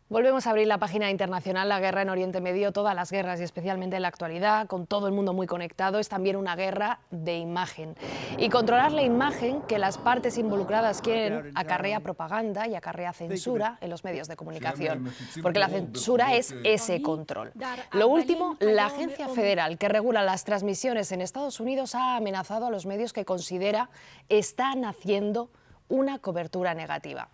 Volvemos a abrir la página internacional. La guerra en Oriente Medio, todas las guerras y especialmente en la actualidad, con todo el mundo muy conectado, es también una guerra de imagen. Y controlar la imagen que las partes involucradas quieren acarrea propaganda y acarrea censura en los medios de comunicación, porque la censura es ese control. Lo último, la agencia federal que regula las transmisiones en Estados Unidos ha amenazado a los medios que considera están haciendo una cobertura negativa.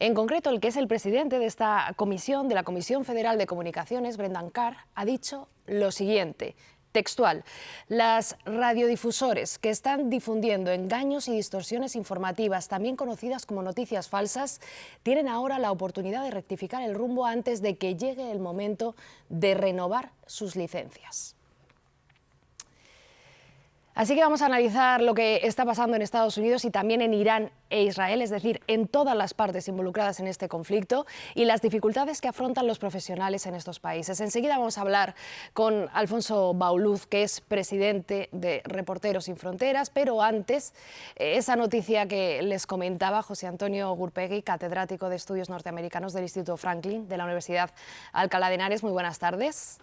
En concreto, el que es el presidente de esta comisión, de la Comisión Federal de Comunicaciones, Brendan Carr, ha dicho lo siguiente, textual: las radiodifusores que están difundiendo engaños y distorsiones informativas, también conocidas como noticias falsas, tienen ahora la oportunidad de rectificar el rumbo antes de que llegue el momento de renovar sus licencias. Así que vamos a analizar lo que está pasando en Estados Unidos y también en Irán e Israel, es decir, en todas las partes involucradas en este conflicto y las dificultades que afrontan los profesionales en estos países. Enseguida vamos a hablar con Alfonso Bauluz, que es presidente de Reporteros Sin Fronteras, pero antes, esa noticia que les comentaba José Antonio Gurpegui, catedrático de Estudios Norteamericanos del Instituto Franklin de la Universidad Alcalá de Henares. Muy buenas tardes.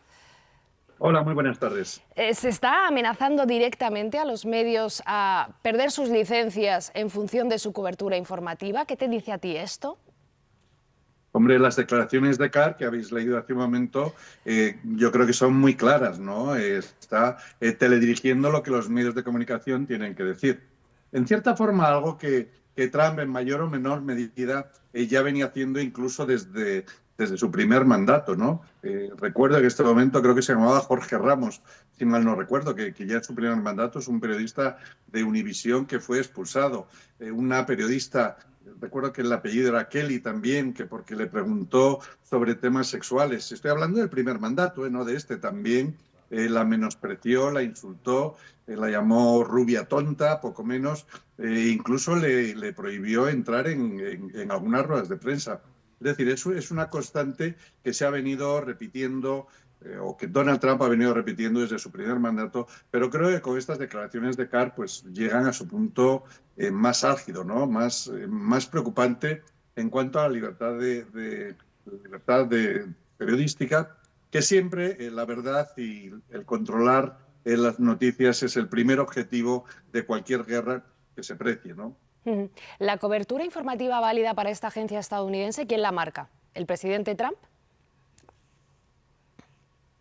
Hola, muy buenas tardes. ¿Se está amenazando directamente a los medios a perder sus licencias en función de su cobertura informativa? ¿Qué te dice a ti esto? Hombre, las declaraciones de Carr que habéis leído hace un momento, yo creo que son muy claras, ¿no? Está teledirigiendo lo que los medios de comunicación tienen que decir. En cierta forma, algo que Trump en mayor o menor medida ya venía haciendo incluso desde su primer mandato, ¿no? Recuerdo que en este momento creo que se llamaba Jorge Ramos, si mal no recuerdo, que ya en su primer mandato es un periodista de Univisión que fue expulsado. Una periodista, recuerdo que el apellido era Kelly también, que porque le preguntó sobre temas sexuales. Estoy hablando del primer mandato, no de este también. La menospreció, la insultó, la llamó rubia tonta, poco menos, incluso le prohibió entrar en algunas ruedas de prensa. Es decir, eso es una constante que se ha venido repitiendo o que Donald Trump ha venido repitiendo desde su primer mandato, pero creo que con estas declaraciones de Carr pues llegan a su punto más álgido, ¿no? Más preocupante en cuanto a la libertad de periodística, que siempre la verdad y el controlar las noticias es el primer objetivo de cualquier guerra que se precie, ¿no? La cobertura informativa válida para esta agencia estadounidense, ¿quién la marca? ¿El presidente Trump?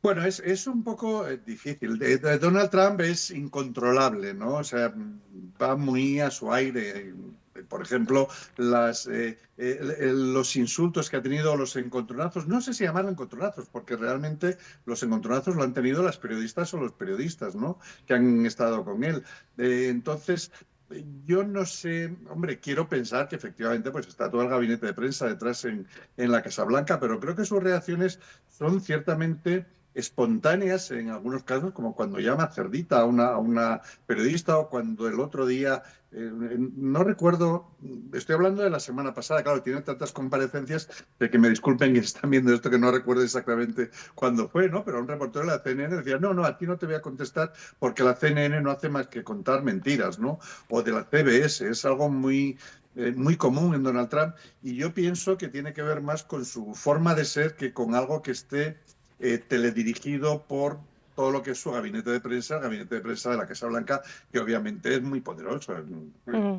Bueno, es un poco difícil. Donald Trump es incontrolable, ¿no? O sea, va muy a su aire. Por ejemplo, los insultos que ha tenido, los encontronazos, no sé si llamarlo encontronazos, porque realmente los encontronazos lo han tenido las periodistas o los periodistas, ¿no? Que han estado con él. Entonces, yo no sé, hombre, quiero pensar que efectivamente pues está todo el gabinete de prensa detrás en la Casa Blanca, pero creo que sus reacciones son ciertamente espontáneas en algunos casos, como cuando llama cerdita a una periodista o cuando el otro día, no recuerdo, estoy hablando de la semana pasada, claro, tiene tantas comparecencias de que me disculpen quienes están viendo esto que no recuerdo exactamente cuándo fue, ¿no? Pero un reportero de la CNN decía, no, a ti no te voy a contestar porque la CNN no hace más que contar mentiras, ¿no? O de la CBS, es algo muy común en Donald Trump y yo pienso que tiene que ver más con su forma de ser que con algo que esté teledirigido por todo lo que es su gabinete de prensa, el gabinete de prensa de la Casa Blanca, que obviamente es muy poderoso.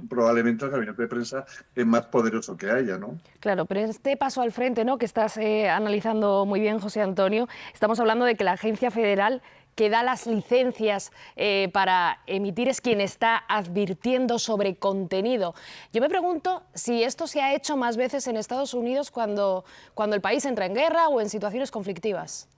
Probablemente el gabinete de prensa es más poderoso que haya, ¿no? Claro, pero este paso al frente, ¿no?, que estás analizando muy bien, José Antonio, estamos hablando de que la agencia federal que da las licencias para emitir es quien está advirtiendo sobre contenido. Yo me pregunto si esto se ha hecho más veces en Estados Unidos cuando el país entra en guerra o en situaciones conflictivas.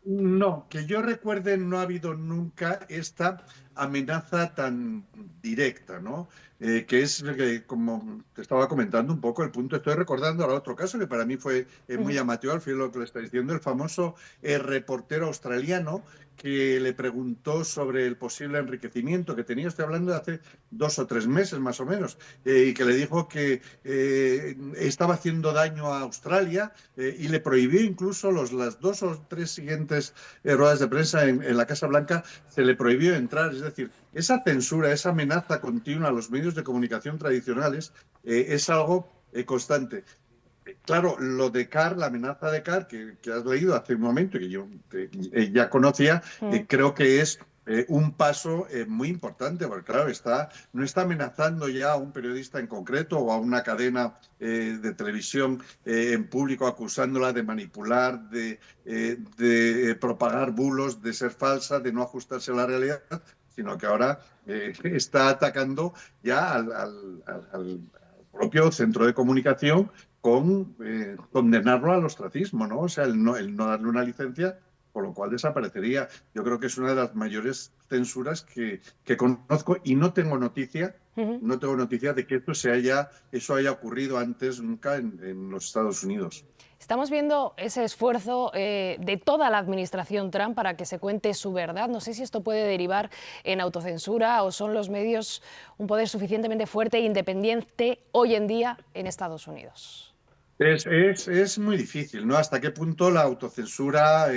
No, que yo recuerde, no ha habido nunca esta amenaza tan directa, ¿no? Que es, como te estaba comentando un poco, el punto, estoy recordando ahora otro caso que para mí fue muy llamativo, al fin lo que le está diciendo, el famoso reportero australiano que le preguntó sobre el posible enriquecimiento que tenía, estoy hablando de hace 2 o 3 meses más o menos, y que le dijo que estaba haciendo daño a Australia y le prohibió incluso las 2 o 3 siguientes ruedas de prensa en la Casa Blanca, se le prohibió entrar. Es decir, esa censura, esa amenaza continua a los medios de comunicación tradicionales es algo constante. Claro, lo de Carr, la amenaza de Carr, que has leído hace un momento y que yo ya conocía, Mm. creo que es un paso muy importante, porque claro, no está amenazando ya a un periodista en concreto o a una cadena de televisión en público acusándola de manipular, de propagar bulos, de ser falsa, de no ajustarse a la realidad, sino que ahora está atacando ya al propio centro de comunicación con condenarlo al ostracismo, ¿no? O sea, el no darle una licencia, con lo cual desaparecería. Yo creo que es una de las mayores censuras que conozco y Ujú. no tengo noticia de que eso haya ocurrido antes nunca en los Estados Unidos. Estamos viendo ese esfuerzo de toda la administración Trump para que se cuente su verdad. No sé si esto puede derivar en autocensura o son los medios un poder suficientemente fuerte e independiente hoy en día en Estados Unidos. Es muy difícil, ¿no? ¿Hasta qué punto la autocensura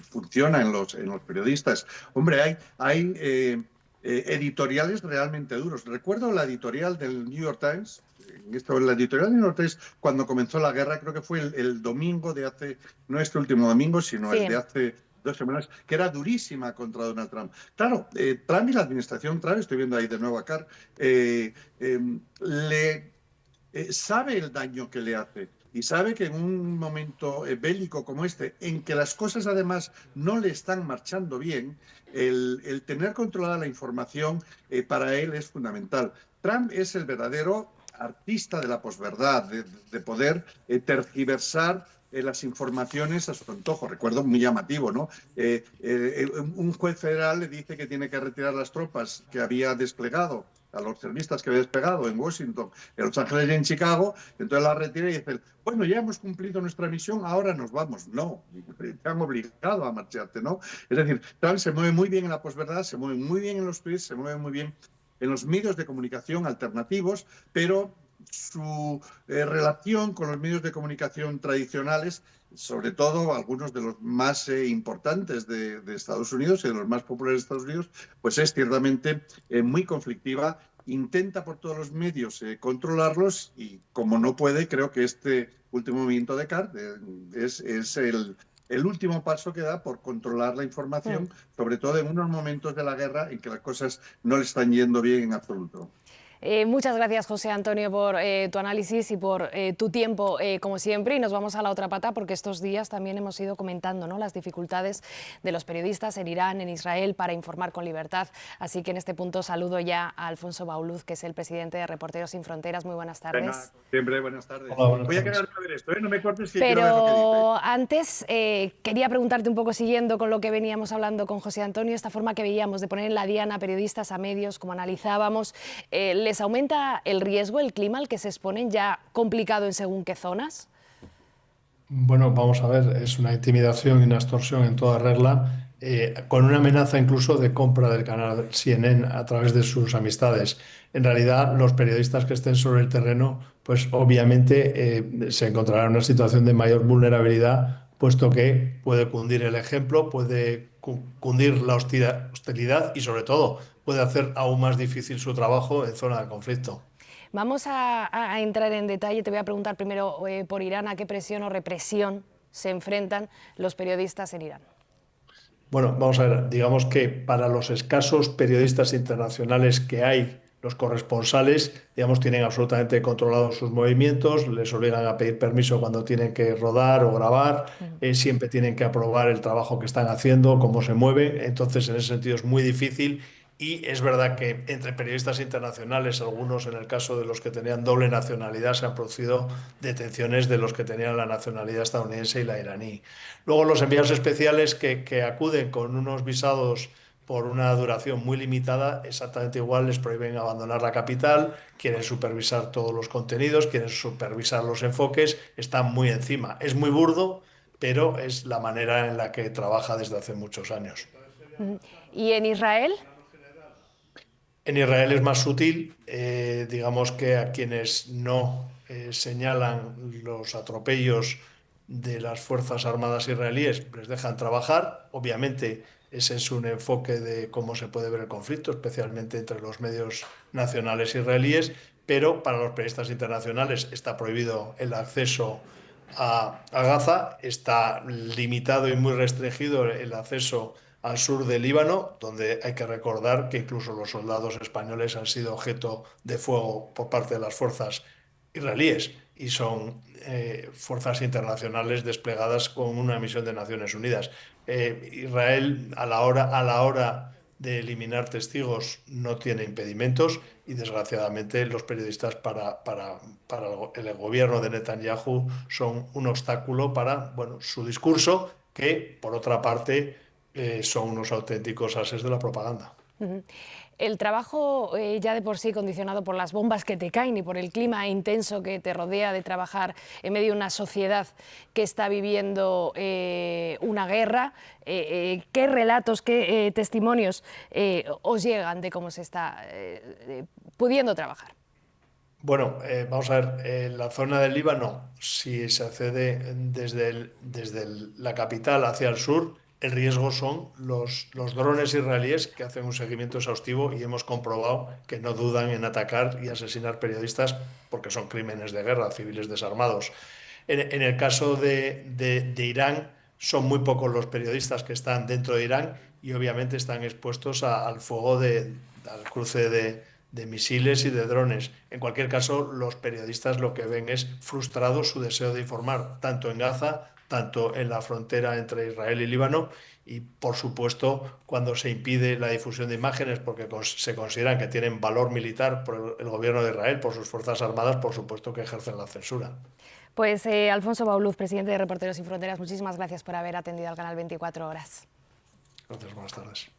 funciona en los periodistas? Hombre, hay editoriales realmente duros. Recuerdo la editorial del New York Times, la editorial del New York Times, cuando comenzó la guerra, creo que fue el domingo de hace, no este último domingo, sino el de Sí. hace 2 semanas, que era durísima contra Donald Trump. Claro, Trump y la administración Trump, estoy viendo ahí de nuevo a Carr, le sabe el daño que le hace y sabe que en un momento bélico como este, en que las cosas además no le están marchando bien, el tener controlada la información para él es fundamental. Trump es el verdadero artista de la posverdad, de poder tergiversar las informaciones a su antojo. Recuerdo muy llamativo, ¿no? Un juez federal le dice que tiene que retirar las tropas que había desplegado a los reservistas que había desplegado en Washington, en Los Ángeles y en Chicago, entonces la retira y dice, bueno, ya hemos cumplido nuestra misión, ahora nos vamos. No, te han obligado a marcharte, ¿no? Es decir, Trump se mueve muy bien en la posverdad, se mueve muy bien en los tweets, se mueve muy bien en los medios de comunicación alternativos, pero su relación con los medios de comunicación tradicionales, sobre todo algunos de los más importantes de Estados Unidos y de los más populares de Estados Unidos, pues es ciertamente muy conflictiva. Intenta por todos los medios controlarlos y como no puede, creo que este último movimiento de Carr es el último paso que da por controlar la Mm. información, sobre todo en unos momentos de la guerra en que las cosas no le están yendo bien en absoluto. Muchas gracias, José Antonio, por tu análisis y por tu tiempo, como siempre. Y nos vamos a la otra pata, porque estos días también hemos ido comentando, ¿no?, las dificultades de los periodistas en Irán, en Israel, para informar con libertad. Así que en este punto saludo ya a Alfonso Bauluz, que es el presidente de Reporteros Sin Fronteras. Muy buenas Venga, tardes. como siempre, buenas tardes. Hola, buenas Voy a tardes. quedarme a ver esto, ¿eh? No me cortes que quiero ver lo que dice. Pero antes quería preguntarte un poco, siguiendo con lo que veníamos hablando con José Antonio, esta forma que veíamos de poner en la diana a periodistas, a medios, como analizábamos, ¿les aumenta el riesgo, el clima al que se exponen, ya complicado en según qué zonas? Bueno, vamos a ver, es una intimidación y una extorsión en toda regla, con una amenaza incluso de compra del canal CNN a través de sus amistades. En realidad, los periodistas que estén sobre el terreno, pues obviamente se encontrarán en una situación de mayor vulnerabilidad, puesto que puede cundir el ejemplo, puede cundir la hostilidad y sobre todo puede hacer aún más difícil su trabajo en zona de conflicto. Vamos a entrar en detalle. Te voy a preguntar primero por Irán, ¿a qué presión o represión se enfrentan los periodistas en Irán? Bueno, vamos a ver, digamos que para los escasos periodistas internacionales que hay, los corresponsales, digamos, tienen absolutamente controlados sus movimientos, les obligan a pedir permiso cuando tienen que rodar o grabar, siempre tienen que aprobar el trabajo que están haciendo, cómo se mueve, entonces en ese sentido es muy difícil y es verdad que entre periodistas internacionales, algunos en el caso de los que tenían doble nacionalidad, se han producido detenciones de los que tenían la nacionalidad estadounidense y la iraní. Luego los enviados especiales que acuden con unos visados por una duración muy limitada, exactamente igual les prohíben abandonar la capital, quieren supervisar todos los contenidos, quieren supervisar los enfoques, están muy encima. Es muy burdo, pero es la manera en la que trabaja desde hace muchos años. ¿Y en Israel? En Israel es más sutil, digamos que a quienes no señalan los atropellos de las Fuerzas Armadas israelíes les dejan trabajar. Obviamente ese es un enfoque de cómo se puede ver el conflicto, especialmente entre los medios nacionales israelíes, pero para los periodistas internacionales está prohibido el acceso a Gaza, está limitado y muy restringido el acceso al sur del Líbano, donde hay que recordar que incluso los soldados españoles han sido objeto de fuego por parte de las fuerzas israelíes y son fuerzas internacionales desplegadas con una misión de Naciones Unidas. Israel a la hora de eliminar testigos no tiene impedimentos y desgraciadamente los periodistas para el gobierno de Netanyahu son un obstáculo para, bueno, su discurso, que por otra parte son unos auténticos ases de la propaganda. El trabajo ya de por sí condicionado por las bombas que te caen y por el clima intenso que te rodea de trabajar en medio de una sociedad que está viviendo una guerra, ¿qué relatos, qué testimonios os llegan de cómo se está pudiendo trabajar? Bueno, vamos a ver, en la zona del Líbano, si se accede desde la capital hacia el sur, el riesgo son los drones israelíes que hacen un seguimiento exhaustivo y hemos comprobado que no dudan en atacar y asesinar periodistas porque son crímenes de guerra, civiles desarmados. En el caso de Irán, son muy pocos los periodistas que están dentro de Irán y obviamente están expuestos al fuego al cruce de misiles y de drones. En cualquier caso, los periodistas lo que ven es frustrado su deseo de informar, tanto en Gaza, tanto en la frontera entre Israel y Líbano, y por supuesto, cuando se impide la difusión de imágenes porque se consideran que tienen valor militar por el gobierno de Israel, por sus fuerzas armadas, por supuesto que ejercen la censura. Pues Alfonso Bauluz, presidente de Reporteros Sin Fronteras, muchísimas gracias por haber atendido al canal 24 Horas. Gracias, buenas tardes.